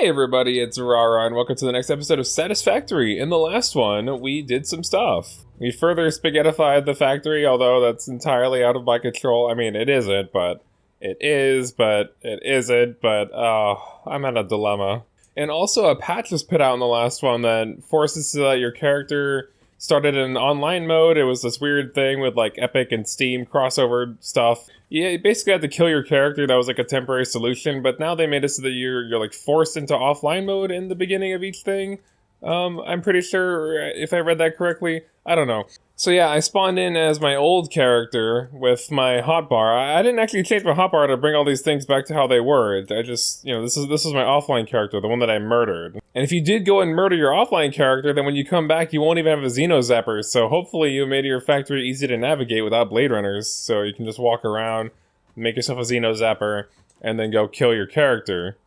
Hey everybody, it's Rara, and welcome to the next episode of Satisfactory. In the last one, we did some stuff. We further spaghettified the factory, although that's entirely out of my control. I mean, it isn't, but it is, but it isn't, but, I'm at a dilemma. And also, a patch was put out in the last one that forces your character started in online mode. It was this weird thing with, like, Epic and Steam crossover stuff. Yeah, you basically had to kill your character. That was like a temporary solution, but now they made it so that you're like forced into offline mode in the beginning of each thing. I'm pretty sure if I read that correctly. I don't know. So yeah, I spawned in as my old character with my hotbar. I didn't actually change my hotbar to bring all these things back to how they were. I just, this is my offline character, the one that I murdered. And if you did go and murder your offline character, then when you come back, you won't even have a Xeno Zapper. So hopefully you made your factory easy to navigate without Blade Runners. So you can just walk around, make yourself a Xeno Zapper, and then go kill your character.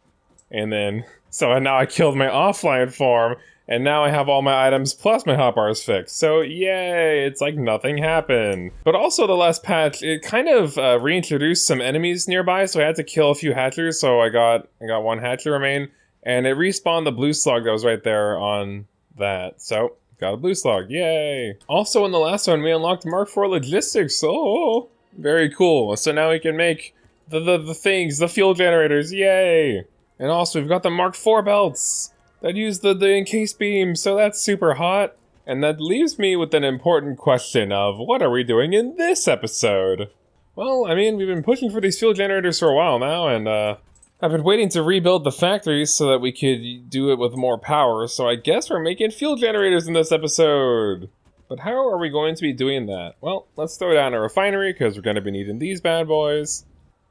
And then, so now I killed my offline form, and now I have all my items plus my hotbars fixed. So yay, it's like nothing happened. But also the last patch, it kind of reintroduced some enemies nearby, so I had to kill a few hatchers, so I got one hatcher remain, and it respawned the blue slug that was right there on that. So, got a blue slug, yay! Also in the last one, we unlocked Mark IV logistics, oh! Very cool. So now we can make the things, the fuel generators, yay! And also we've got the Mark IV belts that use the encased beam, so that's super hot. And that leaves me with an important question of, what are we doing in this episode? Well, I mean, we've been pushing for these fuel generators for a while now, and I've been waiting to rebuild the factories so that we could do it with more power, so I guess we're making fuel generators in this episode. But how are we going to be doing that? Well, let's throw down a refinery, because we're going to be needing these bad boys.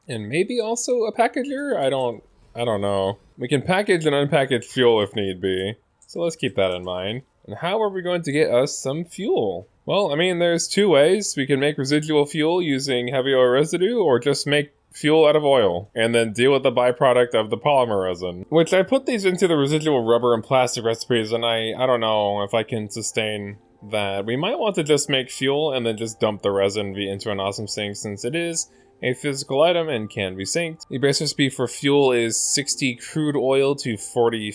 And maybe also a packager? I don't know. We can package and unpackage fuel if need be. So let's keep that in mind. And how are we going to get us some fuel? Well, I mean, there's two ways. We can make residual fuel using heavy oil residue, or just make fuel out of oil, and then deal with the byproduct of the polymer resin. Which I put these into the residual rubber and plastic recipes, and I don't know if I can sustain that. We might want to just make fuel and then just dump the resin into an awesome sink, since it is a physical item and can be synced. The base recipe for fuel is 60 crude oil to 40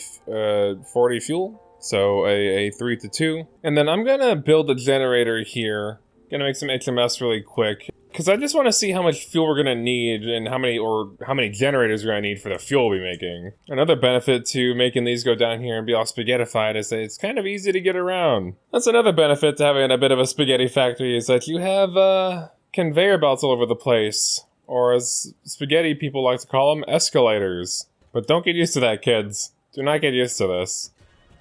fuel. So a 3 to 2. And then I'm gonna build a generator here. Gonna make some HMS really quick, because I just want to see how much fuel we're gonna need and how many generators we're gonna need for the fuel we're making. Another benefit to making these go down here and be all spaghettified is that it's kind of easy to get around. That's another benefit to having a bit of a spaghetti factory, is that you have conveyor belts all over the place, or as spaghetti people like to call them, escalators. But don't get used to that, kids. Do not get used to this.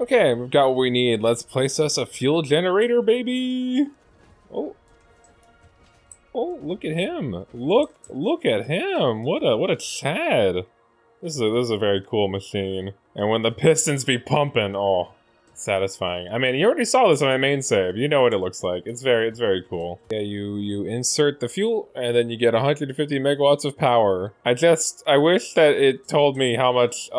Okay, we've got what we need. Let's place us a fuel generator, baby! Oh, look at him. Look at him. What a Chad. This is a very cool machine. And when the pistons be pumping, oh, satisfying. I mean, you already saw this on my main save. You know what it looks like. It's very cool. Yeah, you insert the fuel, and then you get 150 megawatts of power. I wish that it told me how much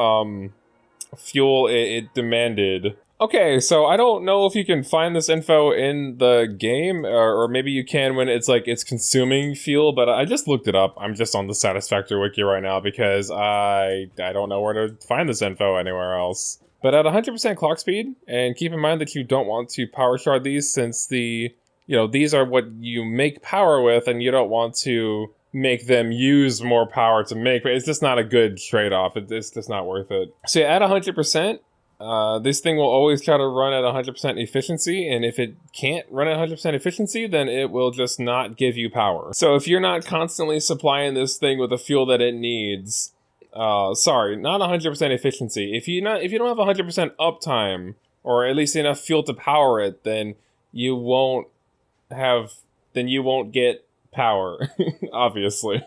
fuel it demanded. Okay, so I don't know if you can find this info in the game, or maybe you can when it's consuming fuel, but I just looked it up. I'm just on the Satisfactory wiki right now because I don't know where to find this info anywhere else. But at 100% clock speed, and keep in mind that you don't want to power shard these, since these are what you make power with, and you don't want to make them use more power to make, but it's just not a good trade-off. It's just not worth it. So yeah, at 100%, this thing will always try to run at 100% efficiency, and if it can't run at 100% efficiency, then it will just not give you power. So if you're not constantly supplying this thing with the fuel that it needs, sorry, not 100% efficiency. If you don't have 100% uptime, or at least enough fuel to power it, then you won't get power, obviously.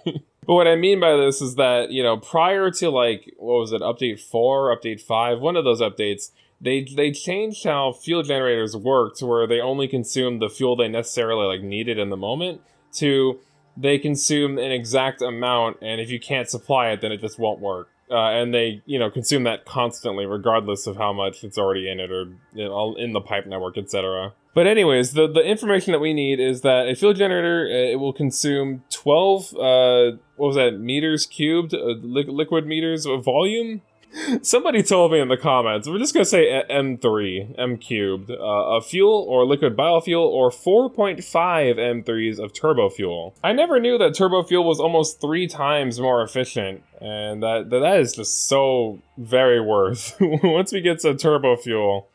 But what I mean by this is that, prior to update 4, update 5, one of those updates, they changed how fuel generators work to where they only consume the fuel they necessarily needed in the moment, to they consume an exact amount, and if you can't supply it, then it just won't work. And they, consume that constantly, regardless of how much it's already in it, or in the pipe network, etc. But anyways, the information that we need is that a fuel generator, it will consume 12, meters cubed, liquid meters of volume. Somebody told me in the comments, we're just gonna say M3, M cubed, of fuel or liquid biofuel or 4.5 M3s of turbo fuel. I never knew that turbo fuel was almost 3 times more efficient, and that is just so very worth. Once we get some turbo fuel,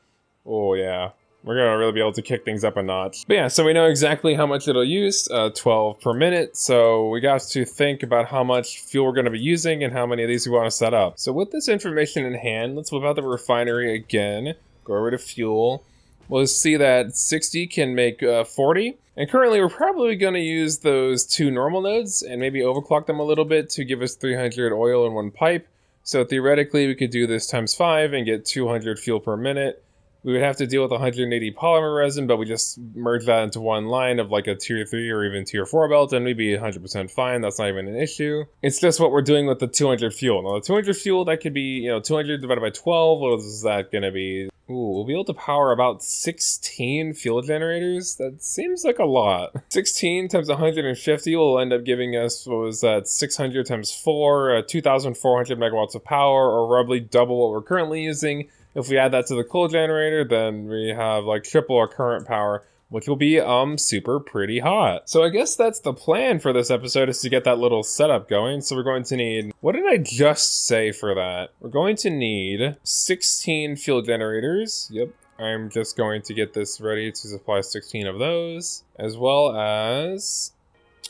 oh yeah. We're gonna really be able to kick things up a notch. But yeah, so we know exactly how much it'll use, 12 per minute. So we got to think about how much fuel we're gonna be using and how many of these we wanna set up. So with this information in hand, let's whip out the refinery again, go over to fuel. We'll see that 60 can make 40. And currently we're probably gonna use those 2 normal nodes and maybe overclock them a little bit to give us 300 oil in 1 pipe. So theoretically we could do this times 5 and get 200 fuel per minute. We would have to deal with 180 polymer resin, but we just merge that into one line of like a tier 3 or even tier 4 belt, and we'd be 100% fine. That's not even an issue. It's just what we're doing with the 200 fuel. Now, the 200 fuel, that could be, 200 divided by 12. What is that going to be? Ooh, we'll be able to power about 16 fuel generators. That seems like a lot. 16 times 150 will end up giving us, what was that, 600 times 4, 2,400 megawatts of power, or roughly double what we're currently using. If we add that to the coal generator, then we have like triple our current power, which will be super pretty hot. So I guess that's the plan for this episode, is to get that little setup going. So we're going to need, what did I just say for that? We're going to need 16 fuel generators. Yep. I'm just going to get this ready to supply 16 of those, as well as,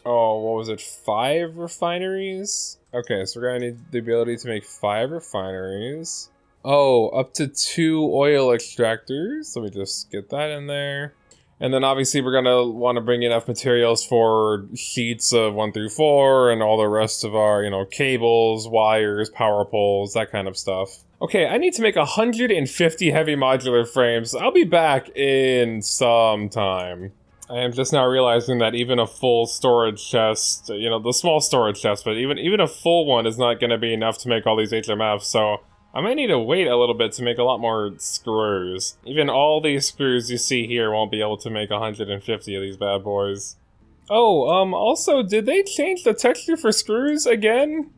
what was it? 5 refineries? Okay, so we're gonna need the ability to make 5 refineries. Up to 2 oil extractors. Let me just get that in there. And then obviously we're gonna want to bring enough materials for sheets of 1 through 4 and all the rest of our, cables, wires, power poles, that kind of stuff. Okay, I need to make 150 heavy modular frames. I'll be back in some time. I am just now realizing that even a full storage chest, the small storage chest, but even a full one is not gonna be enough to make all these HMFs, so I might need to wait a little bit to make a lot more screws. Even all these screws you see here won't be able to make 150 of these bad boys. Also, did they change the texture for screws again?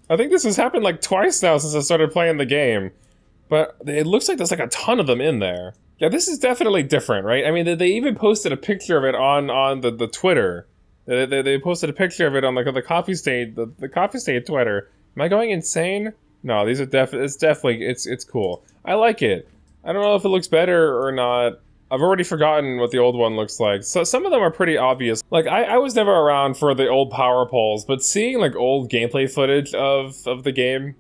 I think this has happened like twice now since I started playing the game. But it looks like there's like a ton of them in there. Yeah, this is definitely different, right? I mean, they even posted a picture of it on the Twitter. They posted a picture of it on like the Coffee State, the Coffee State Twitter. Am I going insane? No, these are definitely, it's cool. I like it. I don't know if it looks better or not. I've already forgotten what the old one looks like. So some of them are pretty obvious. Like, I was never around for the old power poles, but seeing like old gameplay footage of the game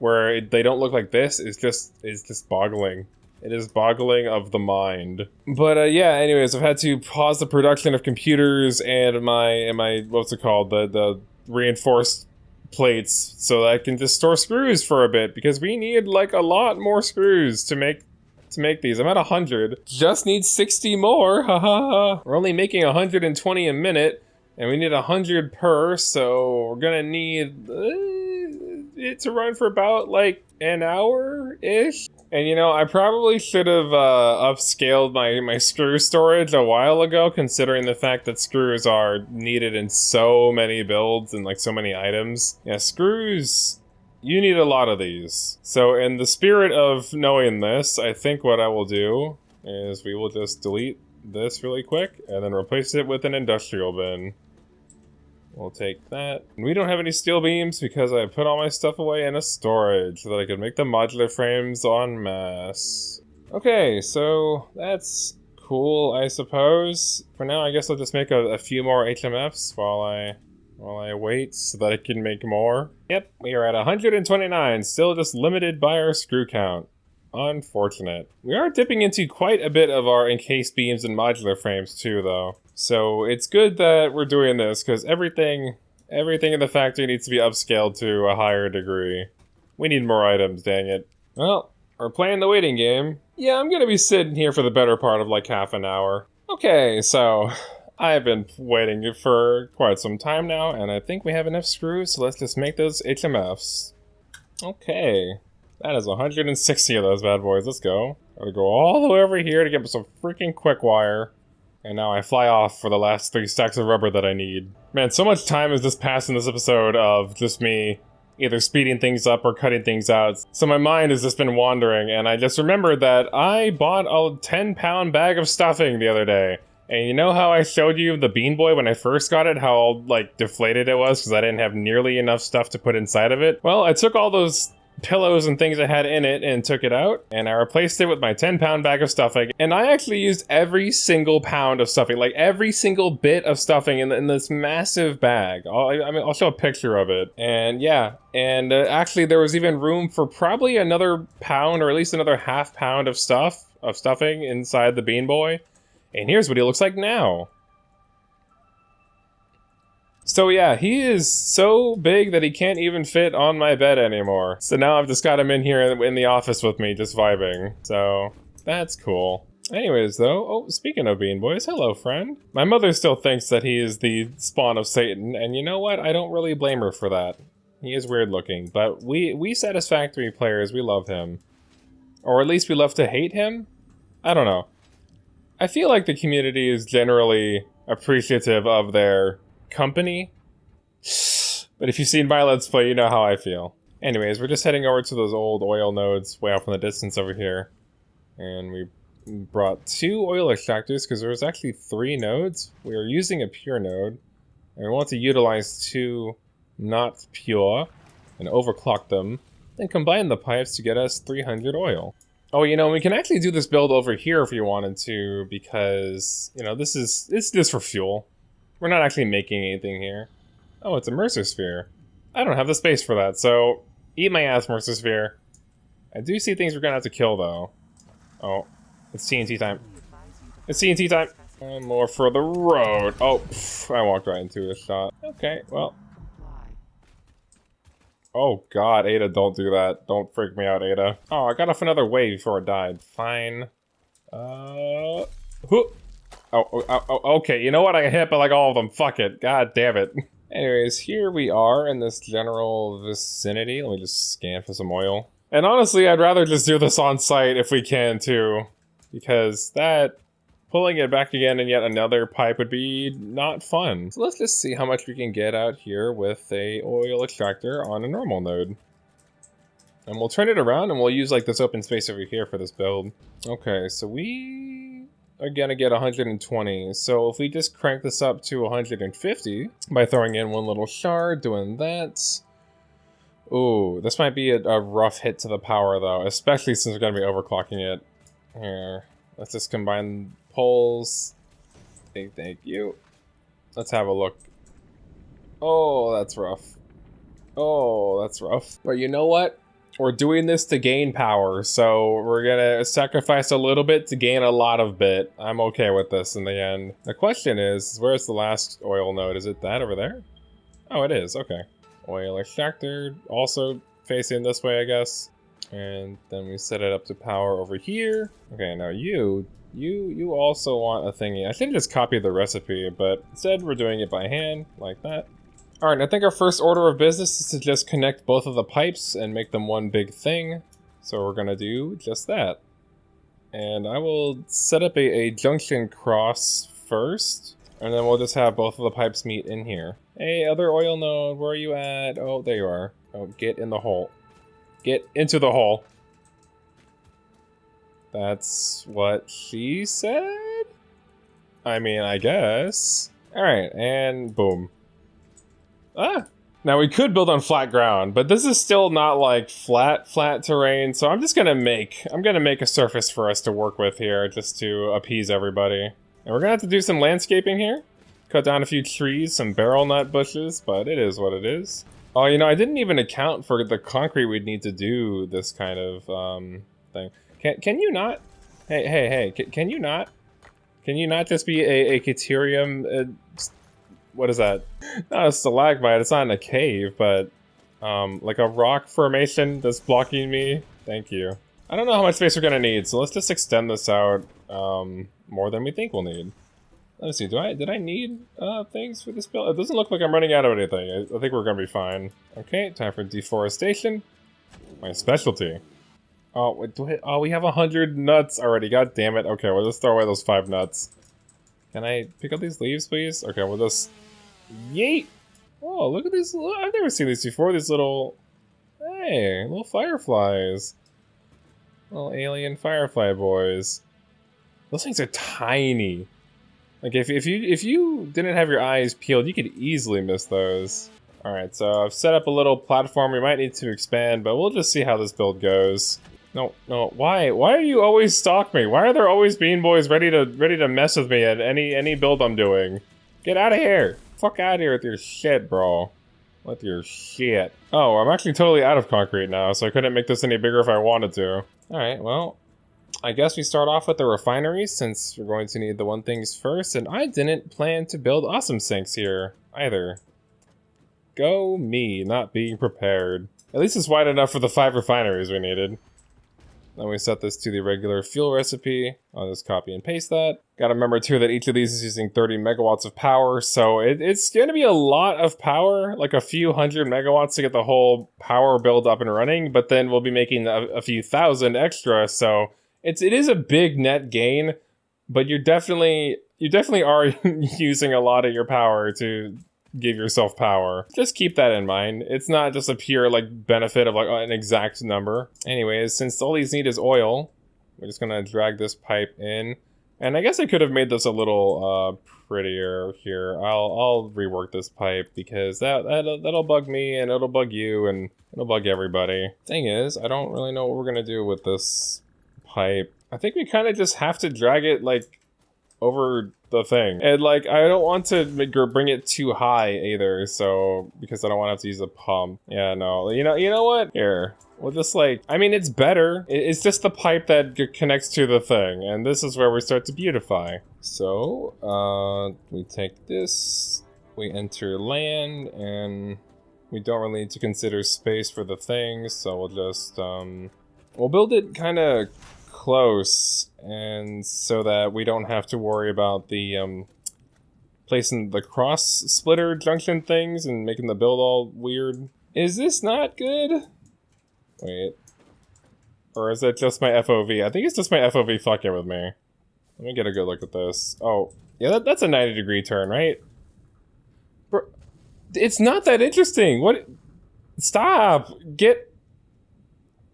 where they don't look like this is just boggling. It is boggling of the mind. But yeah, anyways, I've had to pause the production of computers and my what's it called? The reinforced plates, so that I can just store screws for a bit, because we need like a lot more screws to make these. I'm at 100. Just need 60 more. Ha ha ha. We're only making 120 a minute, and we need 100 per, so we're gonna need it to run for about like an hour-ish. And I probably should have upscaled my screw storage a while ago, considering the fact that screws are needed in so many builds and like so many items. Yeah, screws, you need a lot of these. So in the spirit of knowing this, I think what I will do is we will just delete this really quick and then replace it with an industrial bin. We'll take that. We don't have any steel beams because I put all my stuff away in a storage so that I could make the modular frames en masse. Okay, so that's cool, I suppose. For now, I guess I'll just make a few more HMFs while I wait so that I can make more. Yep, we are at 129, still just limited by our screw count. Unfortunate. We are dipping into quite a bit of our encased beams and modular frames too, though. So it's good that we're doing this, because everything in the factory needs to be upscaled to a higher degree. We need more items, dang it. Well, we're playing the waiting game. Yeah, I'm gonna be sitting here for the better part of like half an hour. Okay, so I've been waiting for quite some time now, and I think we have enough screws, so let's just make those HMFs. Okay. That is 160 of those bad boys. Let's go. Gotta go all the way over here to get some freaking quick wire. And now I fly off for the last 3 stacks of rubber that I need. Man, so much time has just passed in this episode of just me either speeding things up or cutting things out. So my mind has just been wandering, and I just remembered that I bought a 10-pound bag of stuffing the other day. And you know how I showed you the Bean Boi when I first got it, how like deflated it was because I didn't have nearly enough stuff to put inside of it? Well, I took all those pillows and things I had in it and took it out, and I replaced it with my 10-pound bag of stuffing, and I actually used every single pound of stuffing, like every single bit of stuffing in this massive bag. I'll show a picture of it, and yeah, and actually there was even room for probably another pound or at least another half pound of stuffing inside the Bean Boi, and here's what he looks like now. So yeah, he is so big that he can't even fit on my bed anymore. So now I've just got him in here in the office with me, just vibing. So that's cool. Anyways though, oh, speaking of Bean Boys, hello friend. My mother still thinks that he is the spawn of Satan, and you know what? I don't really blame her for that. He is weird looking, but we Satisfactory players, we love him. Or at least we love to hate him? I don't know. I feel like the community is generally appreciative of their company, but if you've seen my Let's Play, you know how I feel. Anyways, we're just heading over to those old oil nodes way off in the distance over here, and we brought 2 oil extractors because there was actually 3 nodes. We are using a pure node, and we want to utilize 2 not pure and overclock them, then combine the pipes to get us 300 oil. Oh, you know, we can actually do this build over here if you wanted to, because, you know, it's just for fuel. We're not actually making anything here. Oh, it's a Mercer Sphere. I don't have the space for that, so eat my ass, Mercer Sphere. I do see things we're gonna have to kill, though. Oh, it's TNT time. It's TNT time! And more for the road. Oh, pff, I walked right into a shot. Okay, well. Oh god, Ada, don't do that. Don't freak me out, Ada. Oh, I got off another wave before it died. Fine. Whoop. Oh, okay, you know what? I got hit by like all of them. Fuck it. God damn it. Anyways, here we are in this general vicinity. Let me just scan for some oil. And honestly, I'd rather just do this on site if we can too. Because that, pulling it back again in yet another pipe would be not fun. So let's just see how much we can get out here with a oil extractor on a normal node. And we'll turn it around and we'll use like this open space over here for this build. Okay, so we are gonna get 120. So if we just crank this up to 150 by throwing in one little shard, doing that. Ooh, this might be a rough hit to the power though, especially since we're gonna be overclocking it. Here, let's just combine poles. Thank you. Let's have a look. Oh, that's rough. Oh, that's rough. But you know what? We're doing this to gain power, so we're gonna sacrifice a little bit to gain a lot of bit. I'm okay with this in the end. The question is, where's the last oil node? Is it that over there? Oh, it is, okay. Oil extractor, also facing this way, I guess. And then we set it up to power over here. Okay, now you also want a thingy. I should just copy the recipe, but instead we're doing it by hand, like that. Alright, I think our first order of business is to just connect both of the pipes and make them one big thing. So we're gonna do just that. And I will set up a junction cross first, and then we'll just have both of the pipes meet in here. Hey, other oil node, where are you at? Oh, there you are. Oh, get in the hole. Get into the hole. That's what she said? I mean, I guess. Alright, and boom. Ah! Now we could build on flat ground, but this is still not like flat terrain, so I'm just gonna make a surface for us to work with here just to appease everybody. And we're gonna have to do some landscaping here. Cut down a few trees, some barrel nut bushes, but it is what it is. Oh, you know, I didn't even account for the concrete we'd need to do this kind of thing. Can you not? Hey, can you not? Can you not just be a Caterium? What is that? Not a stalagmite, it's not in a cave, but like a rock formation that's blocking me. Thank you. I don't know how much space we're gonna need, so let's just extend this out more than we think we'll need. Let's see, did I need things for this build? It doesn't look like I'm running out of anything. I think we're gonna be fine. Okay, time for deforestation. My specialty. Oh, wait, we have 100 nuts already. God damn it. Okay, we'll just throw away those 5 nuts. Can I pick up these leaves, please? Okay, we'll just... Yeet! Oh, look at these. I've never seen these before. These little Hey, little fireflies. Little alien firefly boys. Those things are tiny. Like if you didn't have your eyes peeled, you could easily miss those. Alright, so I've set up a little platform. We might need to expand, but we'll just see how this build goes. No, why? Why do you always stalk me? Why are there always Bean Boys ready to mess with me at any build I'm doing? Get out of here! Fuck out of here with your shit, bro. With your shit. Oh, I'm actually totally out of concrete now, so I couldn't make this any bigger if I wanted to. Alright, well, I guess we start off with the refinery since we're going to need the one things first, and I didn't plan to build awesome sinks here either. Go me, not being prepared. At least it's wide enough for the 5 refineries we needed. Then we set this to the regular fuel recipe. I'll just copy and paste that. Gotta remember too that each of these is using 30 megawatts of power, so it's gonna be a lot of power, like a few hundred megawatts to get the whole power build up and running, but then we'll be making a few thousand extra, so it is a big net gain, but you definitely are using a lot of your power to give yourself power. Just keep that in mind. It's not just a pure like benefit of like an exact number. Anyways, since all these need is oil, we're just gonna drag this pipe in. And I guess I could have made this a little prettier here. I'll rework this pipe because that'll bug me and it'll bug you and it'll bug everybody. Thing is, I don't really know what we're gonna do with this pipe. I think we kind of just have to drag it like over the thing, and like I don't want to bring it too high either, so because I don't want to have to use a pump. Yeah, no, you know what, here we'll just like, I mean, it's better, it's just the pipe that connects to the thing, and this is where we start to beautify. So we take this, we enter land, and we don't really need to consider space for the things, so we'll just we'll build it kind of close, and so that we don't have to worry about the placing the cross splitter junction things and making the build all weird. Is this not good? Wait, or is it just my FOV? I think it's just my FOV fucking with me. Let me get a good look at this. Oh yeah, that's a 90-degree turn, right? Bro, it's not that interesting. What? Stop. Get.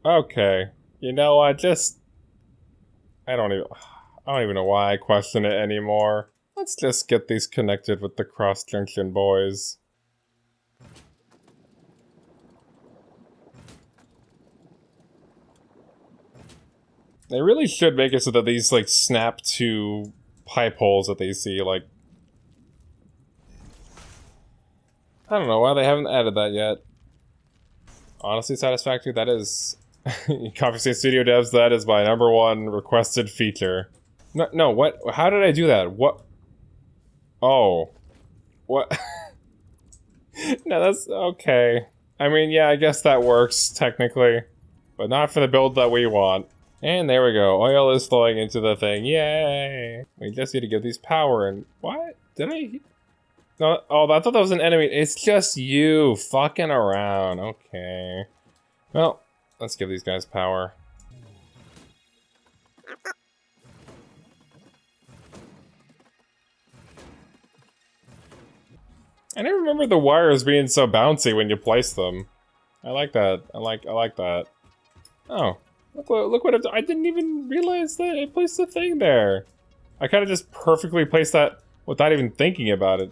Okay, you know what, just I don't even know why I question it anymore. Let's just get these connected with the cross junction boys. They really should make it so that these like snap to pipe holes that they see, like I don't know why they haven't added that yet. Honestly, Satisfactory, that is Coffee State Studio devs, that is my #1 requested feature. No, what? How did I do that? What? Oh. What? No, that's okay. I mean, yeah, I guess that works, technically. But not for the build that we want. And there we go. Oil is flowing into the thing. Yay! We just need to give these power and... What? Did I... No, oh, I thought that was an enemy. It's just you fucking around. Okay. Well... Let's give these guys power. I never remember the wires being so bouncy when you place them. I like that. I like that. Oh, look what I didn't even realize that I placed the thing there. I kind of just perfectly placed that without even thinking about it.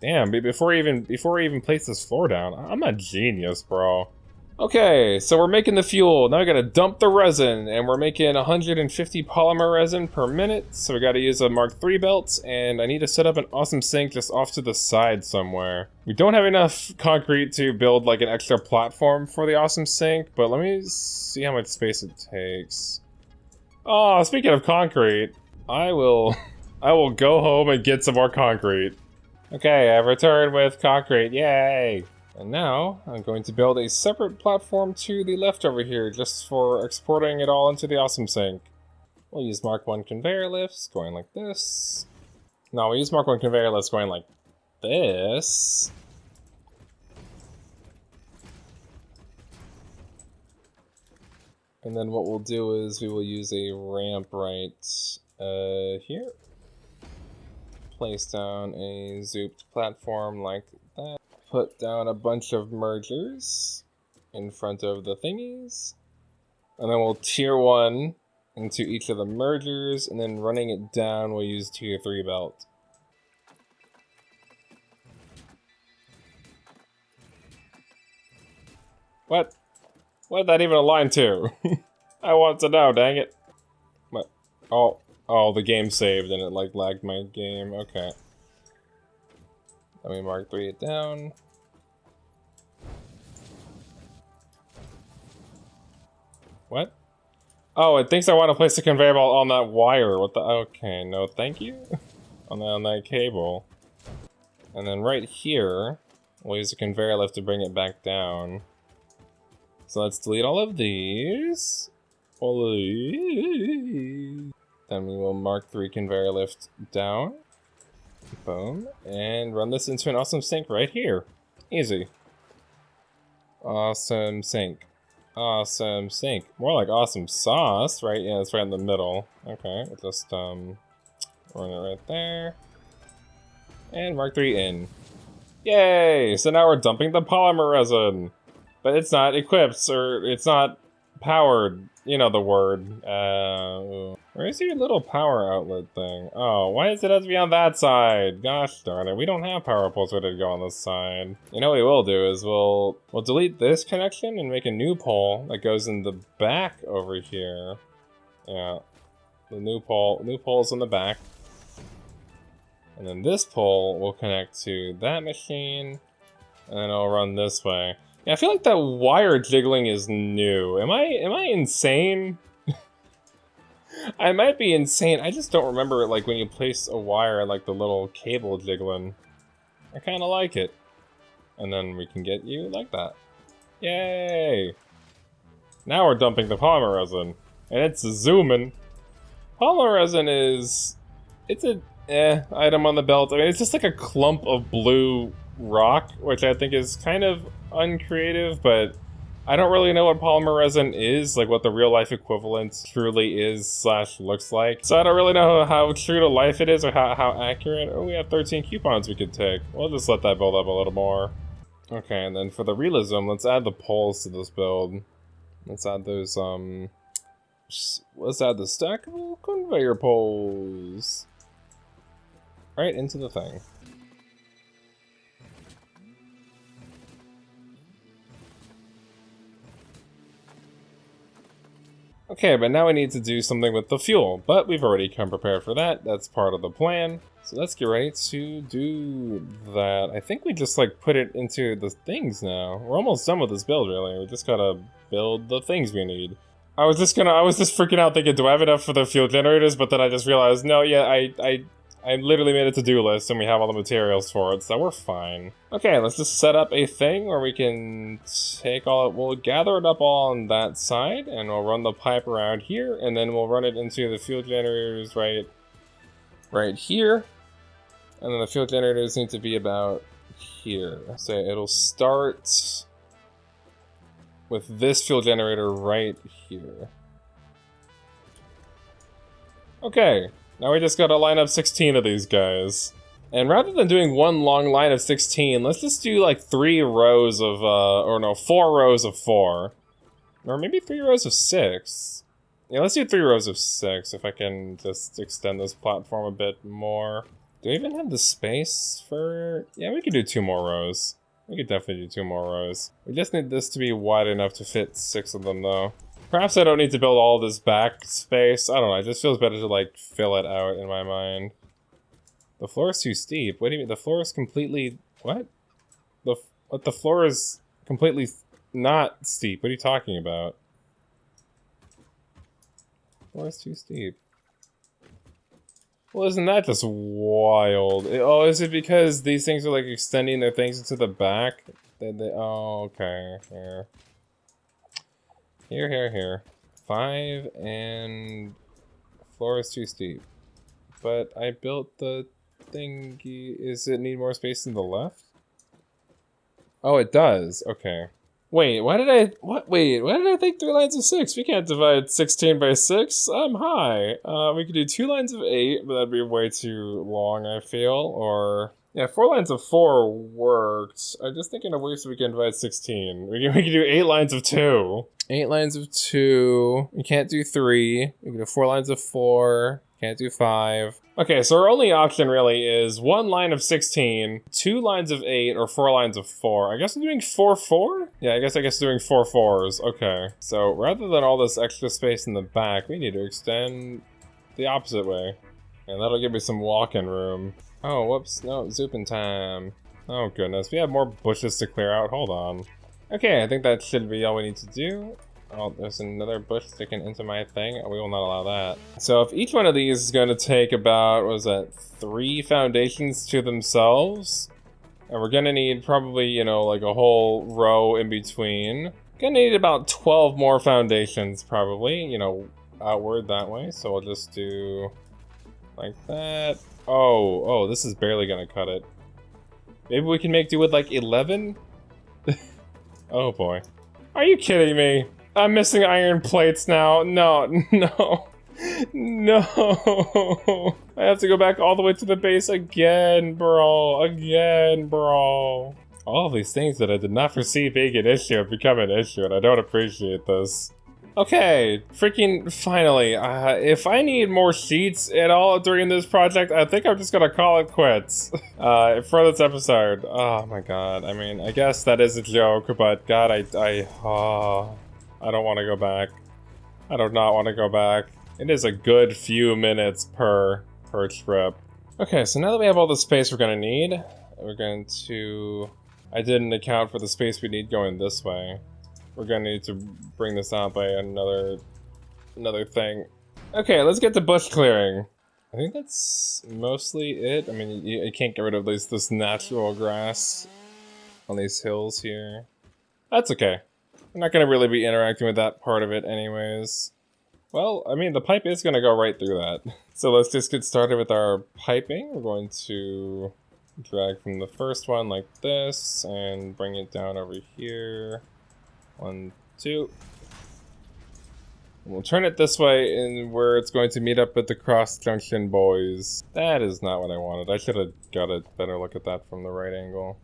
Damn, before I even place this floor down, I'm a genius, bro. Okay, so we're making the fuel. Now we gotta dump the resin, and we're making 150 polymer resin per minute, so we gotta use a Mark III belt, and I need to set up an awesome sink just off to the side somewhere. We don't have enough concrete to build like an extra platform for the awesome sink, but let me see how much space it takes. Oh, speaking of concrete, I will go home and get some more concrete. Okay, I've returned with concrete, yay! And now, I'm going to build a separate platform to the left over here, just for exporting it all into the awesome sink. We'll use Mark 1 conveyor lifts, going like this. No, we'll use Mark 1 conveyor lifts going like this. And then what we'll do is we will use a ramp right here. Place down a zooped platform like that. Put down a bunch of mergers. in front of the thingies. And then we'll tier 1 into each of the mergers, and then running it down, we'll use tier 3 belt. What? What did that even align to? I want to know, dang it. What? Oh, the game saved and it like lagged my game. Okay. Let me mark 3 it down. What? Oh, it thinks I want to place the conveyor belt on that wire. What the? Okay, no thank you. on that cable. And then right here, we'll use the conveyor lift to bring it back down. So let's delete all of these. All of these. Then we will mark 3 conveyor lift down. Boom. And run this into an awesome sink right here. Easy. Awesome sink. Awesome sink. More like awesome sauce, right? Yeah, it's right in the middle. Okay, we'll just run it right there. And mark 3 in. Yay! So now we're dumping the polymer resin. But it's not equipped, or it's not powered. You know the word. Where's your little power outlet thing? Oh, why does it have to be on that side? Gosh darn it, we don't have power poles ready to go on this side. You know what we'll do is we'll delete this connection and make a new pole that goes in the back over here. Yeah, the new pole's in the back. And then this pole will connect to that machine, and then it'll run this way. Yeah, I feel like that wire jiggling is new. Am I insane? I might be insane. I just don't remember it, like when you place a wire, like the little cable jiggling. I kind of like it. And then we can get you like that. Yay! Now we're dumping the polymer resin, and it's zooming. Polymer resin is, it's a item on the belt. I mean, it's just like a clump of blue rock, which I think is kind of uncreative, but I don't really know what polymer resin is, like what the real life equivalent truly is / looks like. So I don't really know how true to life it is or how accurate. Oh, we have 13 coupons we could take. We'll just let that build up a little more. Okay, and then for the realism, let's add the poles to this build. Let's add those, let's add the stackable conveyor poles. Right into the thing. Okay, but now we need to do something with the fuel, but we've already come prepared for that. That's part of the plan. So let's get ready to do that. I think we just like put it into the things now. We're almost done with this build, really. We just gotta build the things we need. I was just freaking out thinking, do I have enough for the fuel generators? But then I just realized, no, yeah, I literally made a to-do list and we have all the materials for it, so we're fine. Okay, let's just set up a thing where we can take we'll gather it up all on that side, and we'll run the pipe around here, and then we'll run it into the fuel generators right here. And then the fuel generators need to be about here. So it'll start with this fuel generator right here. Okay. Now we just gotta line up 16 of these guys. And rather than doing one long line of 16, let's just do like 3 rows of, 4 rows of 4. Or maybe 3 rows of 6. Yeah, let's do 3 rows of 6 if I can just extend this platform a bit more. Do we even have the space for... Yeah, we could do 2 more rows. We could definitely do 2 more rows. We just need this to be wide enough to fit 6 of them though. Perhaps I don't need to build all this back space. I don't know, it just feels better to like fill it out in my mind. The floor is too steep. What do you mean? The floor is completely... What? The floor is completely not steep. What are you talking about? The floor is too steep. Well, isn't that just wild? Oh, is it because these things are like extending their things into the back? Oh, okay. Here. 5 and... Floor is too steep. But I built the thingy... Is it need more space in the left? Oh, it does. Okay. Wait, why did I think 3 lines of 6? We can't divide 16 by 6. I'm high. We could do 2 lines of 8, but that'd be way too long, I feel. Or Yeah, 4 lines of 4 worked. I'm just thinking of ways we can divide 16. We can do 8 lines of 2. 8 lines of 2. We can't do 3. We can do 4 lines of 4. Can't do 5. Okay, so our only option really is 1 line of 16, 2 lines of 8, or 4 lines of 4. I guess I'm doing 4, 4? Yeah, I guess doing 4 4s. Okay. So rather than all this extra space in the back, we need to extend the opposite way. And that'll give me some walk-in room. Oh, whoops. No, zooping time. Oh, goodness. We have more bushes to clear out. Hold on. Okay, I think that should be all we need to do. Oh, there's another bush sticking into my thing. We will not allow that. So if each one of these is going to take about, what was that, 3 foundations to themselves? And we're going to need probably, you know, like a whole row in between. Gonna need about 12 more foundations, probably, you know, outward that way. So we'll just do like that. Oh, this is barely gonna cut it. Maybe we can make do with like 11? Oh boy. Are you kidding me? I'm missing iron plates now. No. No. I have to go back all the way to the base again, bro. All of these things that I did not foresee being an issue have become an issue, and I don't appreciate this. Okay, freaking finally. If I need more sheets at all during this project, I think I'm just gonna call it quits for this episode. Oh my god. I mean, I guess that is a joke, but god, I don't want to go back. I do not want to go back. It is a good few minutes per trip. Okay, so now that we have all the space we're gonna need, we're going to... I didn't account for the space we need going this way. We're gonna need to bring this out by another thing. Okay, let's get to bush clearing. I think that's mostly it. I mean, you can't get rid of this natural grass on these hills here. That's okay. I'm not gonna really be interacting with that part of it anyways. Well, I mean, the pipe is gonna go right through that. So let's just get started with our piping. We're going to drag from the first one like this and bring it down over here. 1, 2. We'll turn it this way and where it's going to meet up with the cross junction boys. That is not what I wanted. I should have got a better look at that from the right angle.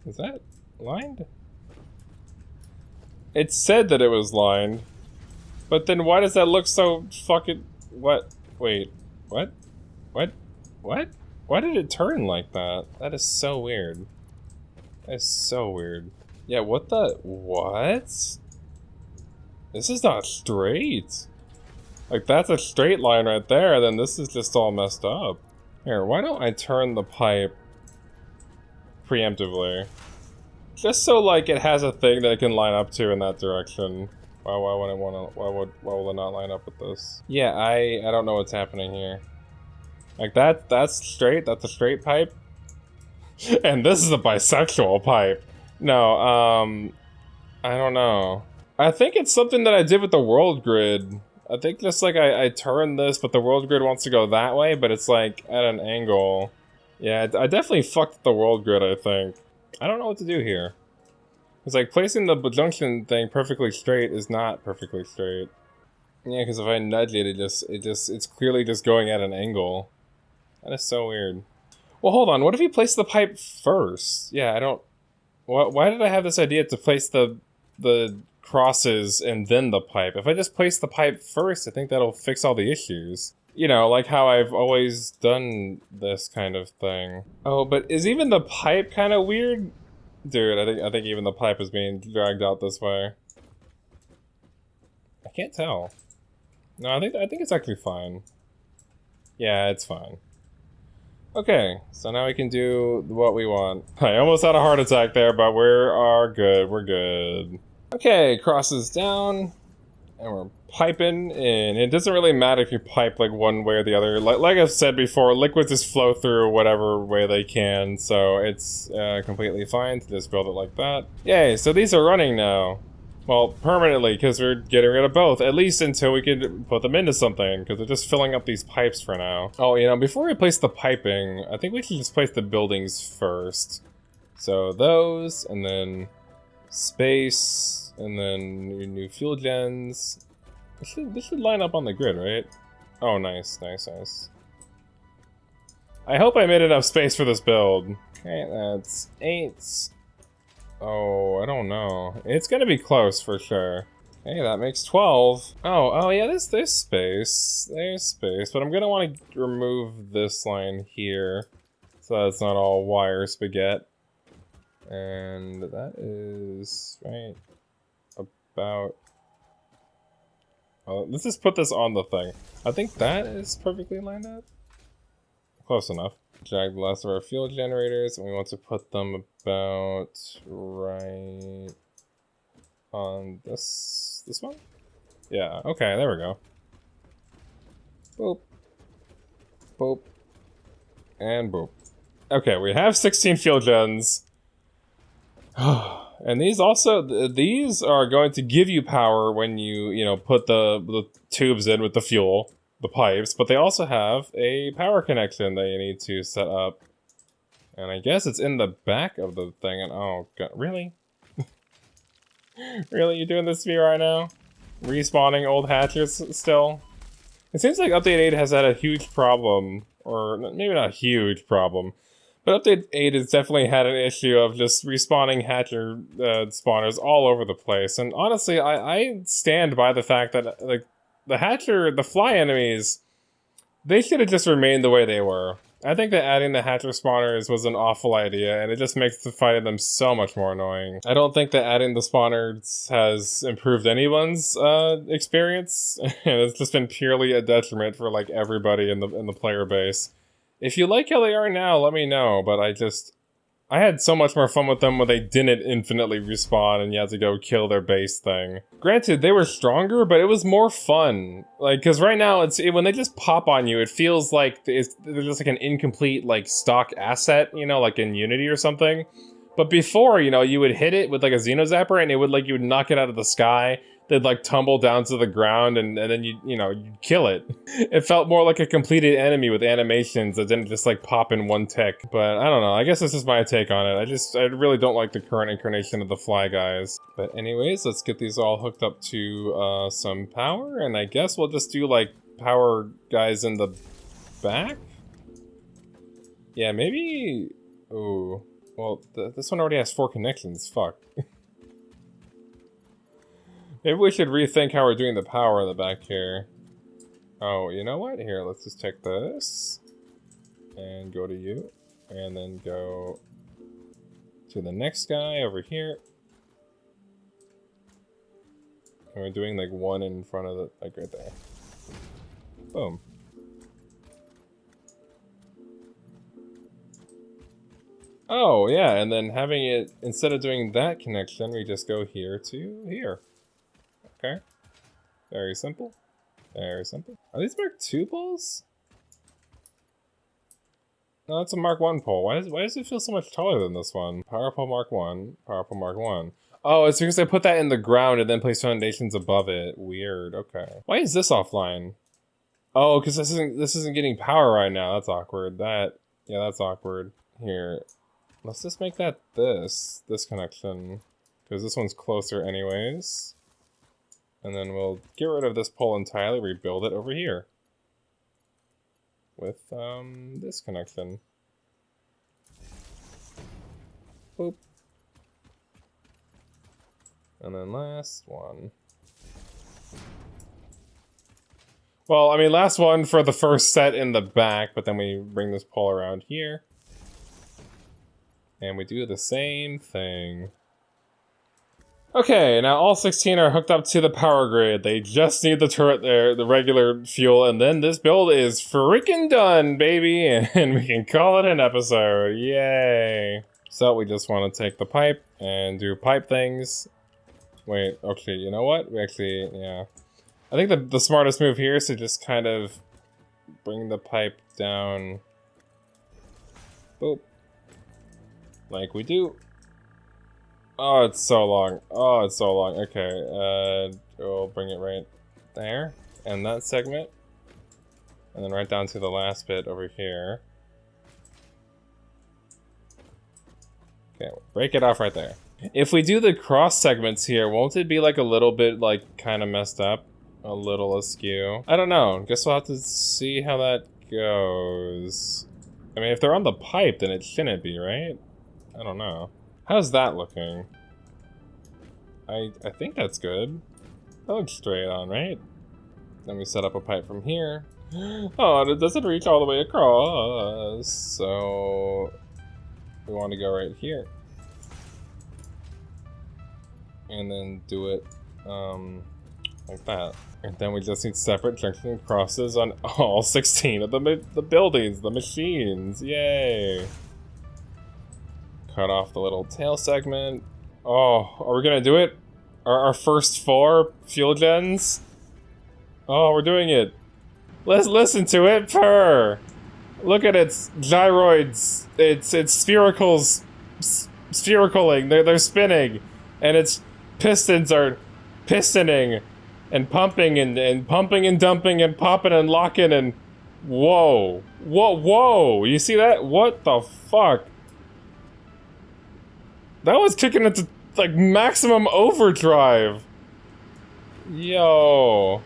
Is that lined? It said that it was lined. But then why does that look so fucking... What? Wait. What? What? What? Why did it turn like that? That is so weird. That is so weird. Yeah, what the... What? This is not straight. Like, that's a straight line right there, then this is just all messed up. Here, why don't I turn the pipe preemptively? Just so, like, it has a thing that it can line up to in that direction. Why will it not line up with this? Yeah, I don't know what's happening here. Like, that's straight, that's a straight pipe. And this is a bisexual pipe. No, I don't know. I think it's something that I did with the world grid. I think just like I turned this, but the world grid wants to go that way, but it's like at an angle. Yeah, I definitely fucked the world grid, I think. I don't know what to do here. It's like placing the junction thing perfectly straight is not perfectly straight. Yeah, because if I nudge it, it's clearly just going at an angle. That is so weird. Well, hold on. What if you place the pipe first? Yeah, I don't... Why did I have this idea to place the crosses and then the pipe? If I just place the pipe first, I think that'll fix all the issues. You know, like how I've always done this kind of thing. Oh, but is even the pipe kind of weird? Dude, I think even the pipe is being dragged out this way. I can't tell. No, I think it's actually fine. Yeah, it's fine. Okay, so now we can do what we want. I almost had a heart attack there, but we're good. Okay, crosses down, and we're piping in. It doesn't really matter if you pipe like one way or the other. Like I've said before, liquids just flow through whatever way they can, so it's completely fine to just build it like that. Yay, so these are running now. Well, permanently, because we're getting rid of both, at least until we can put them into something, because they're just filling up these pipes for now. Oh, you know, before we place the piping, I think we should just place the buildings first. So those, and then space, and then new fuel gens. This should line up on the grid, right? Oh, nice. I hope I made enough space for this build. Okay, that's 8. Oh, I don't know. It's gonna be close for sure. Hey, that makes 12. Oh yeah, there's space. There's space, but I'm gonna want to remove this line here so it's not all wire spaghetti. And that is right about... Oh, let's just put this on the thing. I think that is perfectly lined up. Close enough. Drag the last of our fuel generators, and we want to put them about right on this one? Yeah, okay, there we go. Boop. Boop. And boop. Okay, we have 16 fuel gens. And these also, these are going to give you power when you know, put the tubes in with the fuel, the pipes, but they also have a power connection that you need to set up. And I guess it's in the back of the thing, and oh god, really? Really, you doing this to me right now? Respawning old hatchers still? It seems like Update 8 has had a huge problem, or maybe not a huge problem, but Update 8 has definitely had an issue of just respawning hatcher spawners all over the place. And honestly, I stand by the fact that like the fly enemies, they should have just remained the way they were. I think that adding the hatcher spawners was an awful idea, and it just makes the fighting them so much more annoying. I don't think that adding the spawners has improved anyone's experience, and it's just been purely a detriment for like everybody in the player base. If you like how they are now, let me know, but I had so much more fun with them when they didn't infinitely respawn and you had to go kill their base thing. Granted, they were stronger, but it was more fun. Like, because right now, when they just pop on you, it feels like they're just like an incomplete, like, stock asset, you know, like in Unity or something. But before, you know, you would hit it with like a Xeno Zapper and it would like, you would knock it out of the sky. They'd like tumble down to the ground and then you'd kill it. It felt more like a completed enemy with animations that didn't just like pop in one tick. But I don't know, I guess this is my take on it. I really don't like the current incarnation of the fly guys. But anyways, let's get these all hooked up to some power, and I guess we'll just do like power guys in the back? Yeah, maybe... Ooh. Well, this one already has 4 connections, fuck. Maybe we should rethink how we're doing the power in the back here. Oh, you know what? Here, let's just take this. And go to you. And then go to the next guy over here. And we're doing like one in front of the, like right there. Boom. Oh, yeah, and then having it, instead of doing that connection, we just go here to here. Okay. Very simple. Very simple. Are these Mark II poles? No, that's a Mark 1 pole. Why does it feel so much taller than this one? Power pole Mark 1. Power pole Mark 1. Oh, it's because I put that in the ground and then place foundations above it. Weird. Okay. Why is this offline? Oh, because this isn't getting power right now. That's awkward. Yeah, that's awkward. Here. Let's just make that this connection. Because this one's closer anyways. And then we'll get rid of this pole entirely, rebuild it over here. With, this connection. Boop. And then last one. Well, I mean, last one for the first set in the back, but then we bring this pole around here. And we do the same thing. Okay, now all 16 are hooked up to the power grid. They just need the turret there, the regular fuel, and then this build is freaking done, baby! And we can call it an episode. Yay! So we just want to take the pipe and do pipe things. Wait, okay, you know what? Yeah. I think the smartest move here is to just kind of bring the pipe down. Boop. Like we do. Oh, it's so long. Oh, it's so long. Okay, we'll bring it right there. And that segment. And then right down to the last bit over here. Okay, we'll break it off right there. If we do the cross segments here, won't it be like a little bit like kind of messed up? A little askew? I don't know. Guess we'll have to see how that goes. I mean, if they're on the pipe, then it shouldn't be, right? I don't know. How's that looking? I think that's good. That looks straight on, right? Then we set up a pipe from here. Oh, and it doesn't reach all the way across. So we want to go right here. And then do it like that. And then we just need separate junction crosses on all 16 of the buildings, the machines. Yay! Cut off the little tail segment. Oh, are we gonna do it? Our first 4 fuel gens? Oh, we're doing it. Let's listen to it purr. Look at its gyroids. It's sphericals, sphericaling. They're spinning, and its pistons are pistoning, and pumping and pumping and dumping and popping and locking and whoa, whoa! You see that? What the fuck? That was kicking into like maximum overdrive. Yo.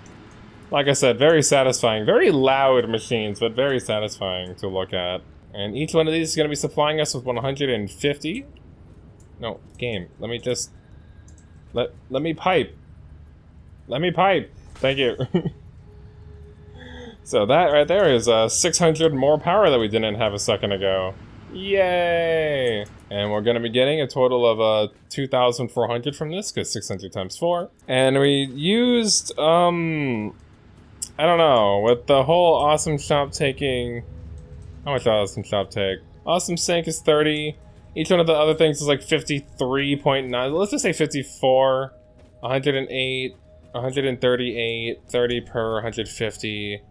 Like I said, very satisfying. Very loud machines, but very satisfying to look at. And each one of these is going to be supplying us with 150. No, game. Let me just... Let me pipe. Let me pipe. Thank you. So that right there is 600 more power that we didn't have a second ago. Yay! And we're going to be getting a total of 2,400 from this, because 600 times 4. And we used, I don't know, with the whole awesome shop taking... How much awesome shop take? Awesome sink is 30. Each one of the other things is like 53.9. Let's just say 54. 108. 138. 30 per 150.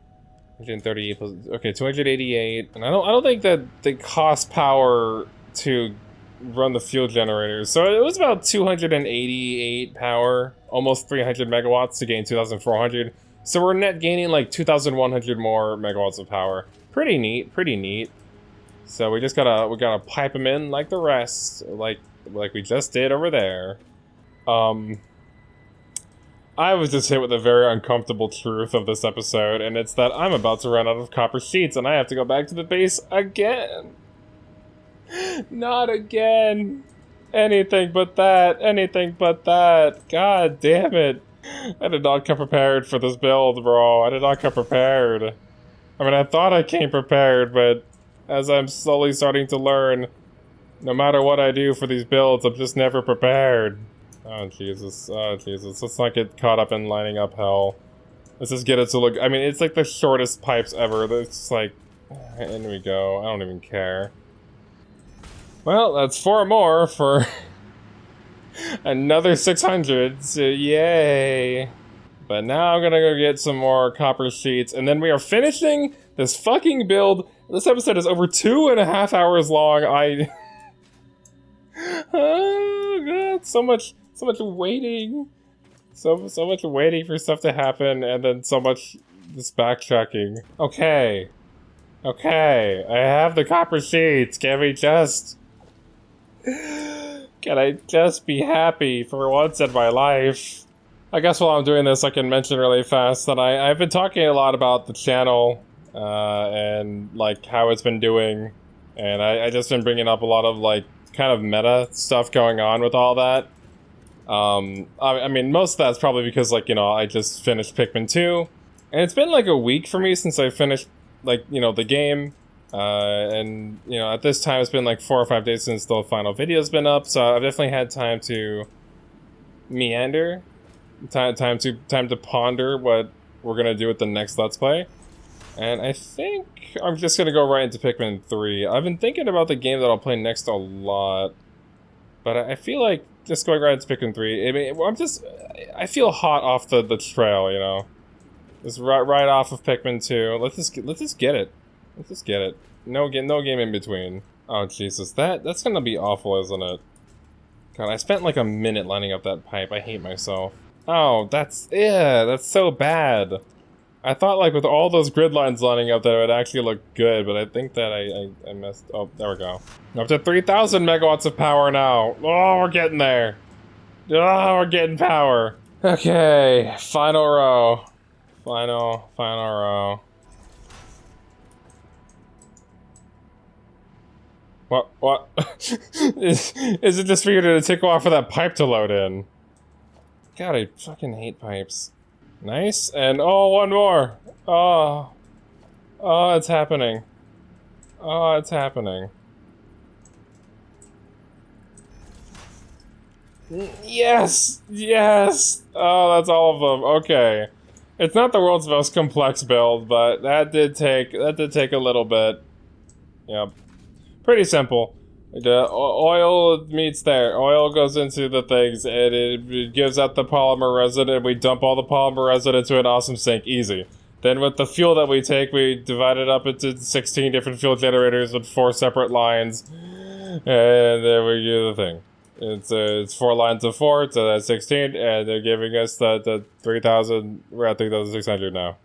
138 plus... Okay, 288. And I don't think that they cost power to run the fuel generators. So it was about 288 power. Almost 300 megawatts to gain 2,400. So we're net gaining like 2,100 more megawatts of power. Pretty neat, pretty neat. So we gotta pipe them in like the rest, like we just did over there. I was just hit with a very uncomfortable truth of this episode, and it's that I'm about to run out of copper sheets and I have to go back to the base again. Not again. Anything but that, anything but that. God damn it. I did not come prepared for this build, bro. I did not come prepared. I mean, I thought I came prepared, but as I'm slowly starting to learn, no matter what I do for these builds, I'm just never prepared. Oh, Jesus. Oh, Jesus. Let's not get caught up in lining up hell. Let's just get it to look... I mean, it's like the shortest pipes ever. It's like... In we go. I don't even care. Well, that's 4 more for... another 600, so yay. But now I'm gonna go get some more copper sheets, and then we are finishing this fucking build. This episode is over 2.5 hours long. Oh god, so much waiting. So much waiting for stuff to happen, and then so much this backtracking. Okay, I have the copper sheets. Can I just be happy for once in my life? I guess while I'm doing this, I can mention really fast that I've been talking a lot about the channel, and like how it's been doing, and I just been bringing up a lot of like kind of meta stuff going on with all that. I mean, most of that's probably because, like, you know, I just finished Pikmin 2, and it's been like a week for me since I finished, like, you know, the game. And, you know, at this time it's been like 4 or 5 days since the final video's been up, so I've definitely had time to meander, time to ponder what we're gonna do with the next Let's Play. And I think I'm just gonna go right into Pikmin 3. I've been thinking about the game that I'll play next a lot, but I feel like just going right into Pikmin 3, I mean, I feel hot off the trail, you know? Just right off of Pikmin 2. Let's just get it. Let's just get it. No game in between. Oh, Jesus. That's gonna be awful, isn't it? God, I spent like a minute lining up that pipe. I hate myself. Oh, that's so bad. I thought, like, with all those grid lines lining up that it would actually look good, but I think that I messed... Oh, there we go. Up to 3,000 megawatts of power now. Oh, we're getting there. Oh, we're getting power. Okay, final row. Final row. What? Is it just for you to take a while for that pipe to load in? God, I fucking hate pipes. Nice, and oh, one more! Oh. Oh, it's happening. Oh, it's happening. Yes! Yes! Oh, that's all of them. Okay. It's not the world's most complex build, but that did take a little bit. Yep. Pretty simple. The oil meets there. Oil goes into the things, and it gives out the polymer resin, and we dump all the polymer resin into an awesome sink. Easy. Then with the fuel that we take, we divide it up into 16 different fuel generators with 4 separate lines. And there we do the thing. It's 4 lines of 4, so that's 16, and they're giving us the 3,000, we're at 3,600 now.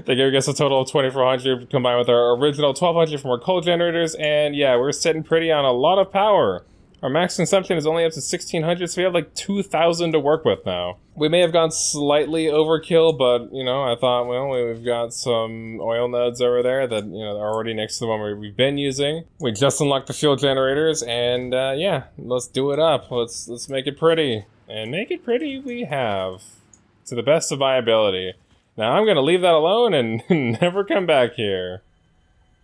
They're giving us a total of 2,400 combined with our original 1,200 from our coal generators, and yeah, we're sitting pretty on a lot of power. Our max consumption is only up to 1,600, so we have like 2,000 to work with now. We may have gone slightly overkill, but, you know, I thought, well, we've got some oil nodes over there that, you know, are already next to the one we've been using. We just unlocked the fuel generators, and, yeah, let's do it up. Let's make it pretty. And make it pretty we have. To the best of my ability. Now, I'm gonna leave that alone and never come back here.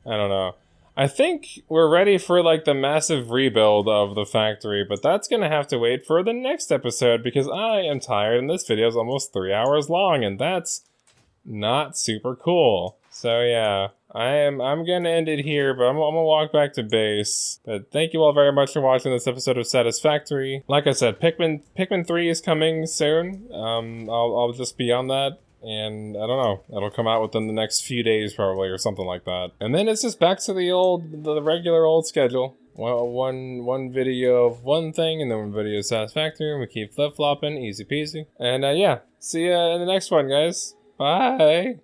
I don't know. I think we're ready for, like, the massive rebuild of the factory, but that's gonna have to wait for the next episode because I am tired and this video is almost 3 hours long, and that's not super cool. So yeah, I'm gonna end it here, but I'm gonna walk back to base. But thank you all very much for watching this episode of Satisfactory. Like I said, Pikmin 3 is coming soon. I'll just be on that. And I don't know, it'll come out within the next few days probably or something like that. And then it's just back to the regular old schedule. Well, one video of one thing and then one video of Satisfactory, and we keep flip-flopping, easy peasy. And yeah, see ya in the next one, guys. Bye!